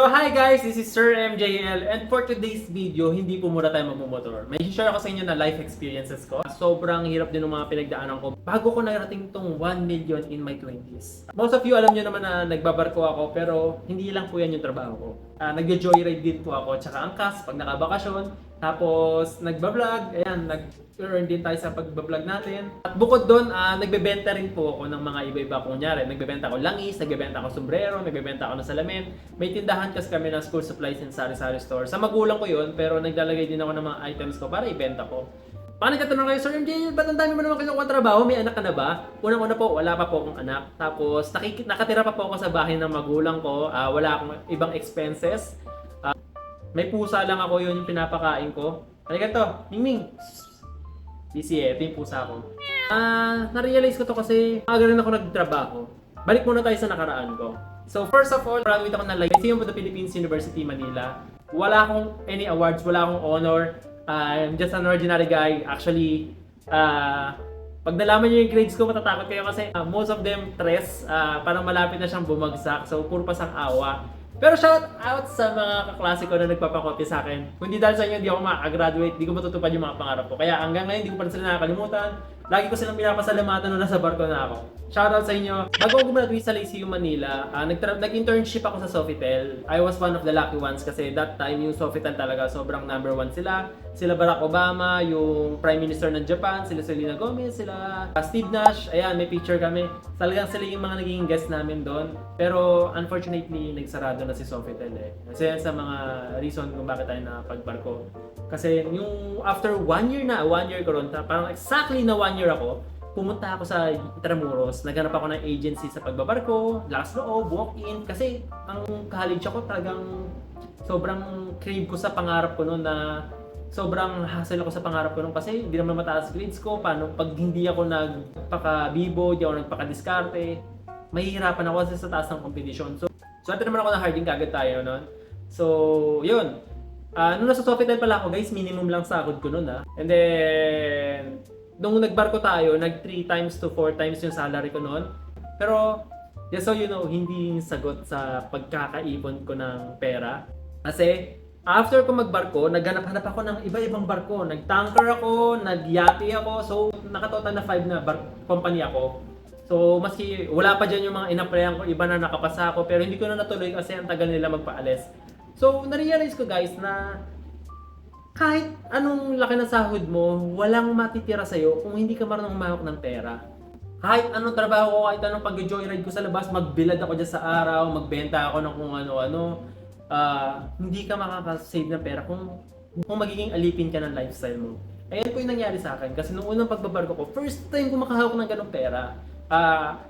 So hi guys, this is Sir MJL and for today's video, hindi po muna tayo magmumotor. May share ako sa inyo na life experiences ko. Sobrang hirap din ng mga pinagdaanan ko bago ko narating tong 1 million in my 20s. Most of you alam nyo naman na nagbabarko ako pero hindi lang po yan yung trabaho ko. Nagjo-joyride din po ako tsaka angkas pag nakabakasyon. Tapos nagbablog, ayan, nag-earn din tayo sa pagbablog natin. At bukod doon, nagbebenta rin po ako ng mga iba-iba. Kunyari, nagbebenta ako langis, nagbebenta ako sombrero, nagbebenta ako ng salamin. May tindahan kasi kami ng school supplies and sari-sari store. Sa magulang ko yun, pero naglalagay din ako ng mga items ko para ibenta ko. Paano nagkatanong kayo, Sir MJ, ba't ang dami mo naman kinukuha trabaho? May anak ka na ba? Unang-una po, wala pa po akong anak. Tapos, nakatira pa po ako sa bahay ng magulang ko. Wala akong ibang expenses. May pusa lang ako, yun yung pinapakain ko. Halika to, Mingming. Busy ito yung pusa ko. Na-realize ko to kasi aga rin ako nagtrabaho. Balik muna tayo sa nakaraan ko. So first of all, graduate ako ng Lyceum of the Philippines University, Manila. Wala akong any awards, wala akong honor. I'm just an ordinary guy. Actually, pag nalaman nyo yung grades ko, matatakot kayo kasi most of them tres, parang malapit na siyang bumagsak. So puro pasang awa. Pero shout out sa mga kaklase ko na nagpapakopya sa akin. Kung hindi dahil sa inyo, hindi ako makagraduate, hindi ko matutupad yung mga pangarap ko. Kaya hanggang ngayon, hindi ko pa rin sila nakakalimutan. Lagi ko silang pinapasalamatan nung nasa barko na ako. Shout out sa inyo. Bago ako gumraduate sa Lyceum Manila, nag-internship ako sa Sofitel. I was one of the lucky ones kasi that time yung Sofitel talaga sobrang number one sila. Sila Barack Obama, yung Prime Minister ng Japan, sila Selena Gomez, sila Steve Nash. Ayan, may picture kami. Talagang sila yung mga naging guest namin doon. Pero unfortunately, nagsarado na si Sofitel eh. Kasi yan sa mga reason kung bakit tayo nakapagbarko. Kasi yung after 1 year ko ron, parang exactly na 1 year ako, pumunta ako sa Intramuros, naghanap ako ng agency sa pagbabarko, lakas loob, walk-in, kasi ang college ako talagang sobrang crave ko sa pangarap ko noon na sobrang hassle ako sa pangarap ko noon kasi hindi naman mataas grades ko, paano pag hindi ako nagpaka-bibo, hindi ako nagpaka-diskarte, mahihirapan ako kasi sa taas ng competition. So ito naman ako na harding kagad tayo noon. So, yun. Nung nasa Sofitel pala ako guys, minimum lang sahod ko noon And then, nung nagbarko tayo, nag 3 times to 4 times yung salary ko noon. Pero, just so you know, hindi yung sagot sa pagkakaipon ko ng pera. Kasi, after ko magbarko, naghanap-hanap ako ng iba-ibang barko. Nag-tanker ako, nag-yate ako. So, nakatotal na 5 na company ako. So, maski wala pa dyan yung mga inaplayan ko, iba na nakapasa ako. Pero hindi ko na natuloy kasi ang tagal nila magpaalis. So, na-realize ko guys na kahit anong laki ng sahod mo, walang matitira sa'yo kung hindi ka marunong humawak ng pera. Kahit anong trabaho ko, kahit anong pag-joyride ko sa labas, magbilad ako dyan sa araw, magbenta ako ng kung ano-ano, hindi ka makakasave ng pera kung magiging alipin ka ng lifestyle mo. Ayan po yung nangyari sa akin kasi nung unang pagbabarko ko, first time ko makahawak ng ganong pera.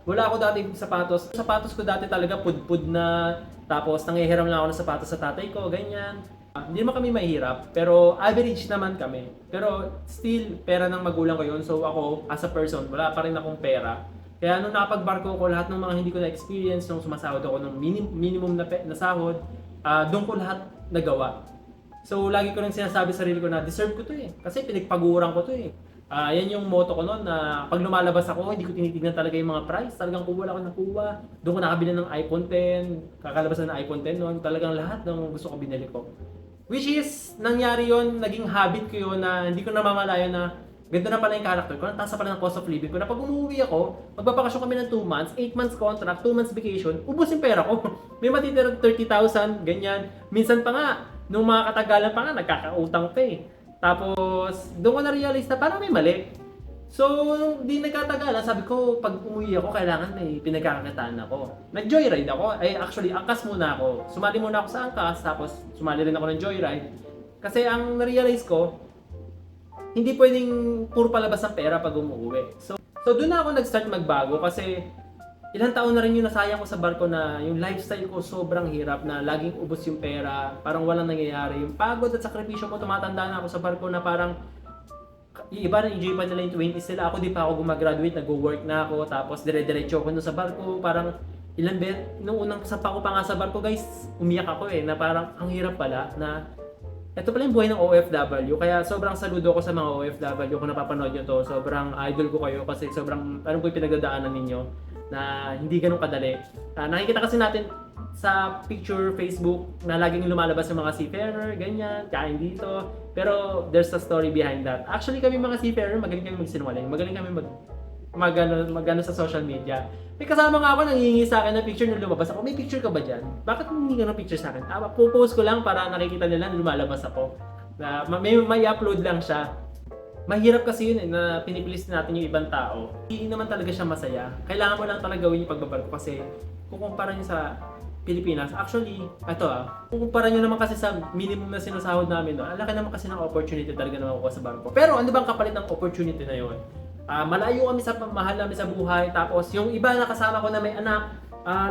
Wala ako dati sapatos. Sapatos ko dati talaga pudpud na. Tapos nangihiram lang ako ng sapatos sa tatay ko, ganyan. Hindi naman kami mahirap, pero average naman kami. Pero still, pera ng magulang ko yun. So ako, as a person, wala pa rin akong pera. Kaya nung nakapagbarko ko, lahat ng mga hindi ko na-experience, nung sumasahod ako ng minimum na sahod, doon ko lahat nagawa. So lagi ko rin sinasabi sa sarili ko na deserve ko to eh. Kasi pinagpaguran ko to eh. Yan yung motto ko noon na pag lumalabas ako, hindi ko tinitignan talaga yung mga price. Talagang kuha lang ako ng kuha. Doon ko nakabili ng iPhone 10. Kakalabas na ng iPhone 10 noon. Talagang lahat ng gusto ko binili ko. Which is, nangyari yon, naging habit ko yun na hindi ko namamalayan na ganito na pala yung character ko. Nataas pala ng cost of living ko. Na pag umuwi ako, magbabakasyon kami ng 2 months, 8 months contract, 2 months vacation, ubos yung pera ko. May matitirang 30,000, ganyan. Minsan pa nga, nung mga katagalan pa nga, nagkakautang pa eh. Tapos, doon ko na-realize na parang may mali. So, di nagkatagalan, sabi ko, pag umuwi ako, kailangan may pinagkakakitaan ako. Nag-joyride ako. Actually, angkas muna ako. Sumali muna ako sa angkas, tapos sumali rin ako ng joyride. Kasi ang na-realize ko, hindi pwedeng puro palabas ng pera pag umuwi. So doon na ako nag-start magbago kasi ilang taon na rin yung nasayang ko sa barko na yung lifestyle ko sobrang hirap na laging ubos yung pera, parang walang nangyayari. Yung pagod at sakripisyo mo, tumatanda na ako sa barko na parang yung iba na enjoy pa nila yung 20s nila. Ako di pa ako gumagraduate, nag-work na ako, tapos dire-diretso ako sa barko. Parang nung unang sapa ko pa nga sa barko guys, umiyak ako eh, na parang ang hirap pala na ito pala yung buhay ng OFW. Kaya sobrang saludo ko sa mga OFW kung napapanood nyo to. Sobrang idol ko kayo kasi sobrang alam ko yung pinagdadaanan ninyo na hindi ganun kadali. Nakikita kasi natin sa picture Facebook na laging lumalabas yung mga seafarer, ganyan, kain dito. Pero there's a story behind that. Actually kami mga seafarer, magaling kami magsinungaling. Magaling kami magano sa social media. May kasama nga ako nangihingi sa akin ng picture nung lumabas ako. May picture ka ba dyan? Bakit hindi ka ng picture sa akin? Pupost ko lang para nakikita nila na lumalabas ako. Na may upload lang siya. Mahirap kasi yun na pinipilis natin yung ibang tao. Hindi naman talaga siya masaya. Kailangan mo lang talaga gawin yung pagbabarko kasi kukumpara nyo sa Pilipinas. Actually, kukumpara nyo naman kasi sa minimum na sinasahod namin doon. Alaki naman kasi ng opportunity talaga na makukuha sa barko. Pero ano bang kapalit ng opportunity na yun? Malayo kami sa mahal namin sa buhay. Tapos yung iba na kasama ko na may anak,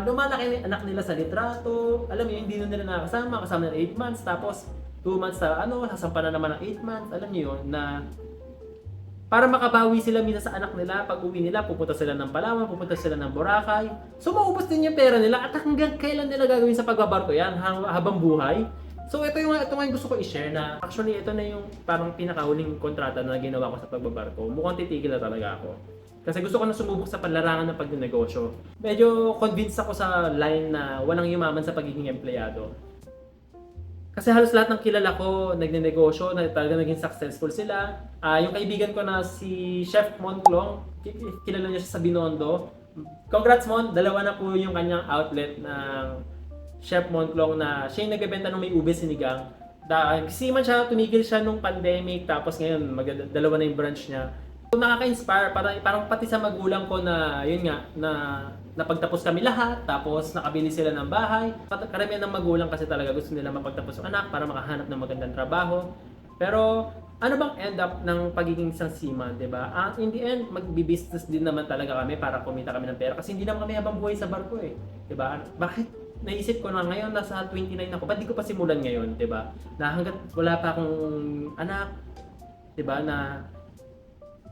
lumalaki na yung anak nila sa litrato. Alam mo yun, hindi na nila nakasama. Kasama na 8 months. Tapos 2 months sa sasampa na naman ng 8 months. Alam niyo yun, na para makabawi sila minsan sa anak nila, pag uwi nila, pupunta sila ng Palawan, pupunta sila ng Boracay. So maubos din yung pera nila at hanggang kailan nila gagawin sa pagbabarko yan habang buhay. So ito nga yung gusto ko i-share na actually ito na yung parang pinakahuling kontrata na ginawa ko sa pagbabarko. Mukhang titigil na talaga ako. Kasi gusto ko na sumubok sa panlarangan ng pagnenegosyo. Medyo convinced ako sa line na walang yumaman sa pagiging empleyado. Kasi halos lahat ng kilala ko nagnenegosyo, na talaga naging successful sila. Yung kaibigan ko na si Chef Montlong, kilala niya siya sa Binondo. Congrats Mon, dalawa na po yung kanyang outlet ng Chef Montlong na siya yung nagbebenta ng may ube sinigang. Kisiman siya, tumigil siya nung pandemic, tapos ngayon dalawa na yung branch niya. So, nakaka-inspire, parang pati sa magulang ko na yun nga, na napagtapos kami lahat, tapos nakabili sila ng bahay. Karamihan ng magulang kasi talaga gusto nila mapagtapos yung anak para makahanap ng magandang trabaho. Pero ano bang end up ng pagiging isang seaman, di ba? In the end, magbi-business din naman talaga kami para kumita kami ng pera kasi hindi naman kami habang buhay sa barko eh. Di ba? Bakit? Naisip ko na ngayon, nasa 29 ako, ba't di ko pa simulan ngayon, di ba? Na hanggat wala pa akong anak, di ba, na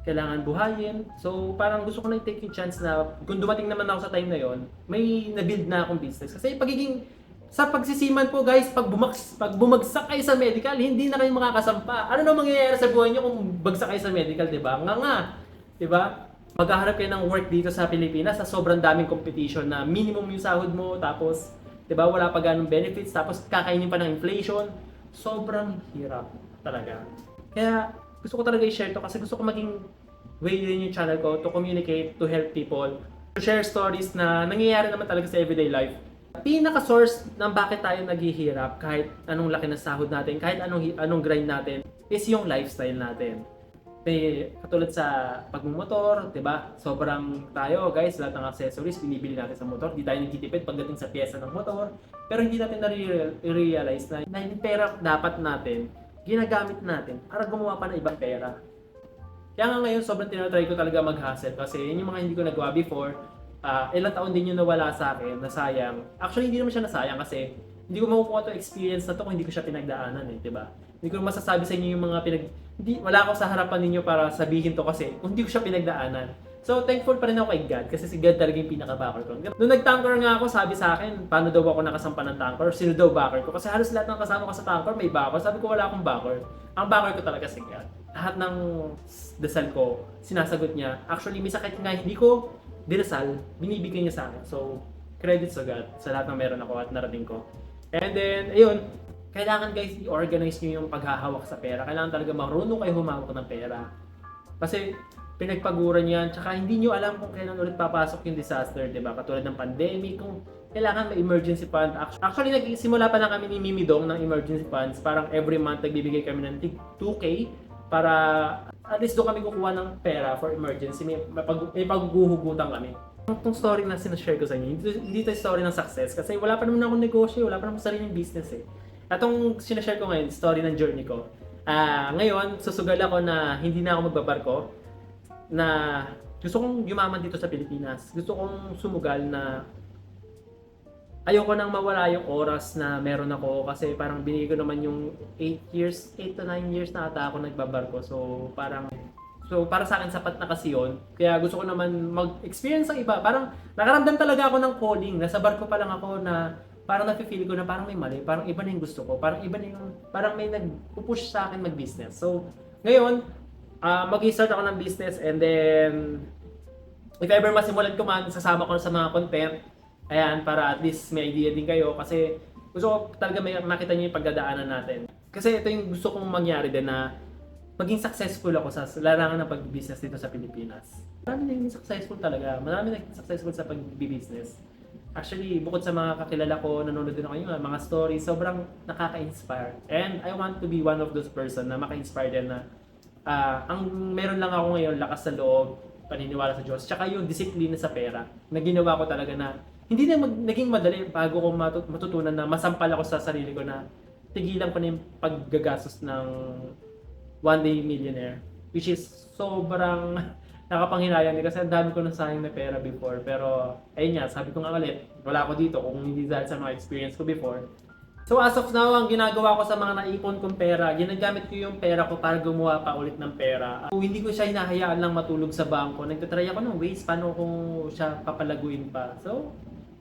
kailangan buhayin. So, parang gusto ko na i-take yung chance na kung dumating naman ako sa time na yon, may na-build na akong business. Kasi sa pagsisiman po guys, pag bumagsak kayo sa medical, hindi na kayo makakasampa. Ano na mangyayari sa buhay niyo kung bagsak kayo sa medical, di ba? Di ba? Maghaharap kayo ng work dito sa Pilipinas sa sobrang daming competition na minimum yung sahod mo, tapos 'di ba wala pa ganong benefits, tapos kakainin pa ng inflation. Sobrang hirap talaga. Kaya gusto ko talaga i-share to kasi gusto ko maging way din yung channel ko to communicate, to help people, to share stories na nangyayari naman talaga sa everyday life. Pinaka-source ng bakit tayo naghihirap kahit anong laki ng sahod natin, kahit anong grind natin, is yung lifestyle natin. Katulad sa pagmumotor, 'di ba? Sobrang tayo, guys, lahat ng accessories binibili natin sa motor. Di tayo nagtitipid pagdating sa piyesa ng motor. Pero hindi natin na-realize na yung pera dapat natin, ginagamit natin para gumawa pa ng ibang pera. Kaya nga ngayon, sobrang tinatry ko talaga mag-hustle kasi yun yung mga hindi ko nagawa before. Ilang taon din yung nawala sa akin, nasayang. Actually, hindi naman siya nasayang kasi hindi ko makukuha to experience na to kung hindi ko siya pinagdaanan eh, 'di ba? Hindi ko masasabi sa inyo yung mga wala ako sa harapan ninyo para sabihin to kasi kung hindi ko siya pinagdaanan. So, thankful pa rin ako kay God kasi si God talaga yung pinaka-backer ko. Nung nag-tanker nga ako, sabi sa akin, paano daw ako nakasampa ng tanker? Sino daw backer ko? Kasi halos lahat ng kasama ko sa tanker may backer. Sabi ko wala akong backer. Ang backer ko talaga si God. Lahat ng dasal ko, sinasagot niya. Actually, may sakit nga hindi ko dinasal, binibigay niya sa akin. So, credit sa God sa lahat ng meron ako at narating ko. And then, ayun, kailangan guys i-organize nyo yung paghahawak sa pera. Kailangan talaga marunong kayo humawak ng pera. Kasi pinagpaguran yan, tsaka hindi nyo alam kung kailan ulit papasok yung disaster, di ba? Katulad ng pandemic, kung kailangan may emergency fund. Actually, nagsimula pa lang kami ni Mimidong ng emergency funds. Parang every month nagbibigay kami ng 2K para at least doon kami kukuha ng pera for emergency. May pagguhugutan kami. Itong story na sinashare ko sa inyo, hindi ito story ng success kasi wala pa naman akong negosyo, wala pa naman sariling business eh. Itong sinashare ko ngayon, story ng journey ko. Ngayon, susugal ako na hindi na ako magbabarko, na gusto kong yumaman dito sa Pilipinas. Gusto kong sumugal na ayoko nang mawala yung oras na meron ako kasi parang binigay ko naman yung 8 to 9 years na ata ako nagbabarko. So para sa akin sapat na kasi yun. Kaya gusto ko naman mag-experience ang iba. Parang nakaramdam talaga ako ng calling. Nasa barko pa lang ako na parang nafe-feel ko na parang may mali. Parang iba na yung gusto ko. Parang may nag-push sa akin mag-business. So ngayon, mag-start ako ng business and then if ever masimulan ko man, sasama ko sa mga content Ayan, para at least may idea din kayo kasi gusto ko talaga may makita niyo yung pagdadaanan natin. Kasi ito yung gusto kong mangyari din na maging successful ako sa larangan ng pag-business dito sa Pilipinas. Marami naging successful talaga. Marami naging successful sa pag-business. Actually, bukod sa mga kakilala ko, nanonood din ako yung mga stories, sobrang nakaka-inspire. And I want to be one of those person na maka-inspire din na ang meron lang ako ngayon, lakas sa loob, paniniwala sa Diyos, tsaka yung disiplina sa pera na ginawa ko talaga na hindi na naging madali bago ko matutunan na masampal ako sa sarili ko na tigilan ko na yung paggagastos ng one day millionaire, which is sobrang nakapanghinayang din kasi ang dami ko na sayang na pera before. Pero ayun nga, sabi ko nga ulit, wala ako dito kung hindi dahil sa mga experience ko before. So as of now, ang ginagawa ko sa mga naipon kong pera, ginagamit ko yung pera ko para gumawa pa ulit ng pera. So, hindi ko siya hinahayaan lang matulog sa bangko. Nagtatry ako ng ways paano kung siya papalaguin pa. So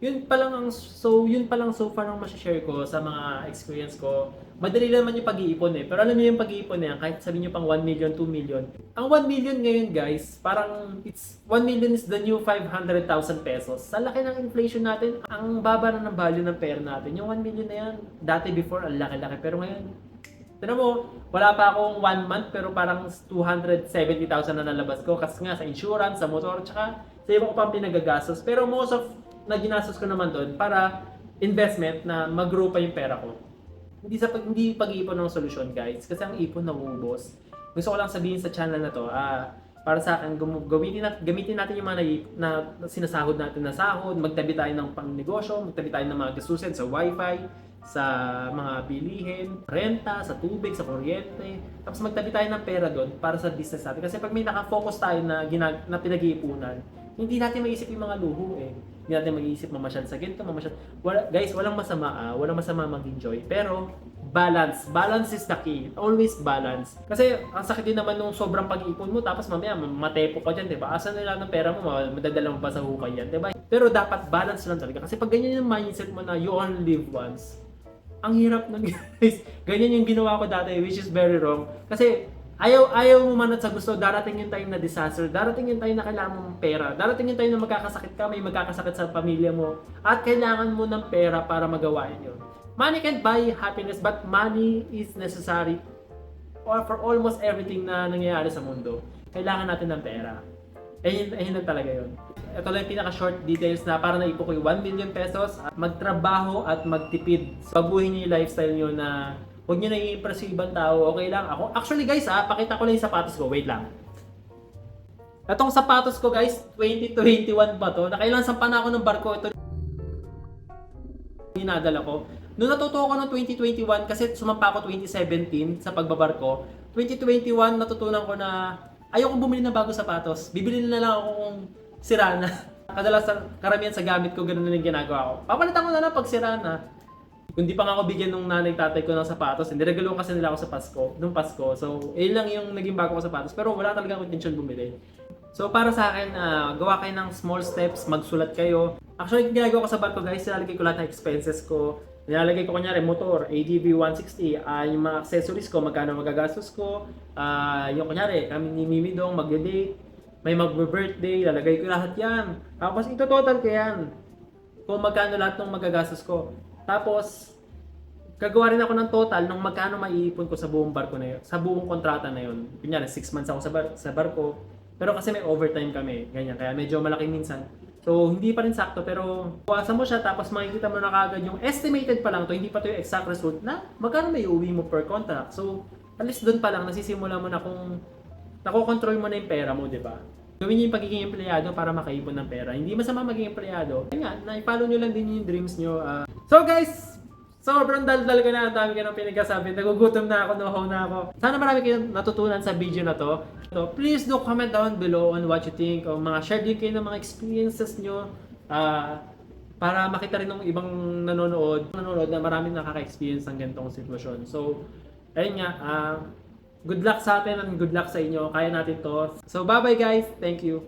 yun pa lang so far ang ma-share ko sa mga experience ko. Madali naman yung pag-iipon eh. Pero alam niyo yung pag-iipon na yan, kahit sabihin niyo pang 1 million, 2 million. Ang 1 million ngayon guys, parang 1 million is the new 500,000 pesos. Sa laki ng inflation natin, ang baba na ng value ng pera natin. Yung 1 million na yan, dati before, ang laki-laki. Pero ngayon, tignan mo, wala pa akong 1 month pero parang 270,000 na nalabas ko. Kasi nga sa insurance, sa motor, tsaka sa iba ko pang pinagagastos. Pero most of na ginastos ko naman doon para investment na mag-grow pa yung pera ko. Hindi pag-iipon ng solusyon guys, kasi ang ipon nauubos. Gusto ko lang sabihin sa channel na to, para sa akin gamitin natin yung mga na sinasahod natin na sahod, magtabi tayo ng pangnegosyo, magtabi tayo ng mga gastusin sa wifi, sa mga bilihin, renta, sa tubig, sa kuryente. Tapos magtabi tayo ng pera doon para sa business natin. Kasi pag may naka-focus tayo na pinag-iipunan, hindi natin maisip yung mga luho eh. Hindi natin mag-iisip mamasyal sa ginto, guys, walang masama mag-enjoy. Pero balance is the key. Always balance. Kasi ang sakit din naman nung sobrang pag-ipon mo tapos mamaya matepo ka diyan, 'di ba? Asan nila ng pera mo, madadala mo pa sa hukay yan, 'di ba? Pero dapat balance lang talaga kasi pag ganyan yung mindset mo na you only live once, ang hirap nun guys. Ganyan yung ginawa ko dati, which is very wrong. Kasi ayaw mo man at sa gusto, darating yung time na disaster, darating yung time na kailangan mo ng pera, darating yung time na magkakasakit ka, may magkakasakit sa pamilya mo, at kailangan mo ng pera para magawain yun. Money can't buy happiness, but money is necessary for almost everything na nangyayari sa mundo. Kailangan natin ng pera. Ayun lang talaga yun. Ito lang yung pinaka-short details na para naipon ko yung 1 million pesos, magtrabaho at magtipid. So, baguhin niyo yung lifestyle niyo na huwag niyo na i-impress yung ibang tao, okay lang. Ako, actually guys pakita ko lang yung sapatos ko, wait lang. Itong sapatos ko guys, 2021 pa to. Nakailan sampan ako ng barko, ito hinadala ko. Noong natuto ko noong 2021, kasi sumampa ako 2017 sa pagbabarko, 2021 natutunan ko na ayoko bumili ng bagong sapatos. Bibili na lang ako kung sira na. Kadalasan, karamihan sa gamit ko, ganun na yung ginagawa ko. Papalitan ko na lang pag sira na. Kung di pa nga ako bigyan nung nanay tatay ko ng sapatos, niregalo kasi nila ako sa Pasko, nung Pasko. So, yun lang yung naging bago ko sapatos. Pero wala talaga akong intention bumili. So, para sa akin, gawa kayo ng small steps, magsulat kayo. Actually, ginagawa ko sa barko guys, nilalagay ko lahat ng expenses ko. Nilalagay ko kunyari motor, ADV 160, yung mga accessories ko, magkano magagastos ko. Yung kunyari, kami ni Mimidong, mag-date, may mag-birthday, lalagay ko lahat yan. Tapos ito total ko yan. Kung magkano lahat ng magagastos ko. Tapos, gagawa rin ako ng total ng magkano maiipon ko sa buong barko na yun, sa buong kontrata na yun. Kunyari, 6 months ako sa barko. Pero kasi may overtime kami, ganyan. Kaya medyo malaki minsan. So, hindi pa rin sakto, pero buwasan mo siya, tapos makikita mo na kagad yung estimated pa lang to, hindi pa to yung exact result na magkano may uwi mo per contract. So, at least doon pa lang, nasisimula mo na kung nakokontrol mo na yung pera mo, di ba? Gawin niyo yung pagiging empleyado para makaipon ng pera. Hindi masama maging empleyado. Kaya nga, na-follow nyo lang din yung dreams nyo. So guys, sobrang daldal ka na, ang dami ka ng pinagkasabi. Nagugutom na ako, know-how na ako. Sana marami kayong natutunan sa video na to. So, please do comment down below on what you think. O share din kayo ng mga experiences nyo. Para makita rin ng ibang nanonood na maraming nakaka-experience ng ganitong sitwasyon. So, ayun nga, good luck sa atin and good luck sa inyo. Kaya natin to. So, bye-bye guys. Thank you.